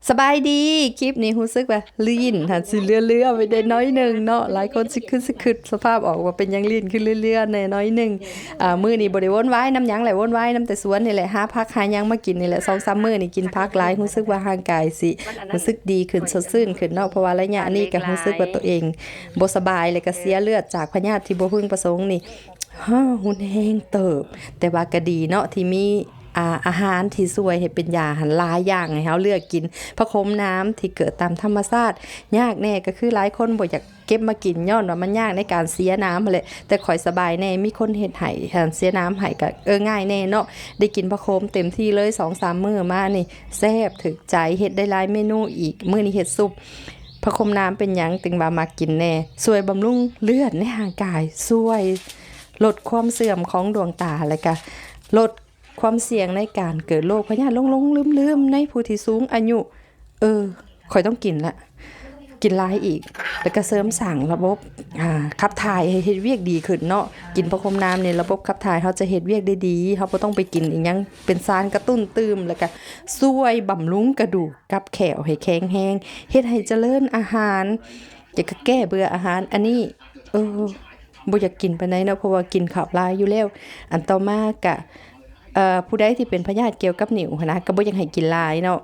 สบายดีคลิปนี้รู้สึกว่าลื่นหันสิเลื่อๆไปได้น้อยหนึ่งเนาะหลายคนสิขึ้นสภาพออกว่าเป็นยังลื่นขึ้นเลื่อๆในน้อยหนึ่งมื้อนี้บ่ได้วนว้ายน้ำหยังแหละวนว้ายน้ำแต่สวนนี่แหละหาผักหาหยังมากินนี่แหละ2-3มื้อนี่กินผักหลายรู้สึกว่าร่างกายสิรู้สึกดีขึ้นสดชื่นขึ้นเนาะเพราะว่าระยะนี้ก็รู้สึกว่าตัวเองบ่สบายเลยก็เสียเลือดจากพยาธิที่บ่พึงประสงค์นี่หุ่นแห้งเติบแต่ว่าก็ดีเนาะที่มีอาหารที่ช่วยให้เป็นยาหันหลายอย่างให้เฮาเลือกกินพระคมน้ำที่เกิดตามธรรมชาติยากแน่ก็คือหลายคนบ่อยากเก็บมากินย้อนว่ามันยากในการเสียน้ำนั่นแหละแต่ข่อยสบายแน่มีคนเฮ็ดให้เสียน้ำให้ก็ง่ายแน่เนาะได้กินพระคมเต็มที่เลย 2-3 มื้อมานี่แซ่บถึกใจเฮ็ดได้หลายเมนูอีกมื้อนี้เฮ็ดซุปพระคมน้ำเป็นหยังจึงว่ามากินแน่ช่วยบำรุงเลือดในร่างกายช่วยลดความเสื่อมของดวงตาแล้วก็ลดความเสี่ยงในการเกิดโรคพยาธิหลงๆลืมๆในผู้ที่สูงอายุข่อยต้องกินละกินหลายอีกแล้วก็เสริมสร้างระบบขับถ่ายให้เฮ็ดเวียกดีขึ้นเนาะกินพระคมน้ำเนี่ยระบบขับถ่ายเขาจะเฮ็ดเวียกได้ดีเขาบ่ต้องไปกินอีหยังเป็นสารกระตุ้นตื่มแล้วก็ช่วยบำรุงกระดูกกับแขวให้แข็งแรงเฮ็ดให้เจริญอาหารอยากแก้เบื่ออาหารอันนี้บ่อยากกินปานใดเนาะเพราะว่ากินข้าวหลายอยู่แล้วอันต่อมาก็ผู้ใดที่เป็นพยาธิเกี่ยวกับนิ่วหั้นนะก็บ่อยากให้กินหลายเนาะ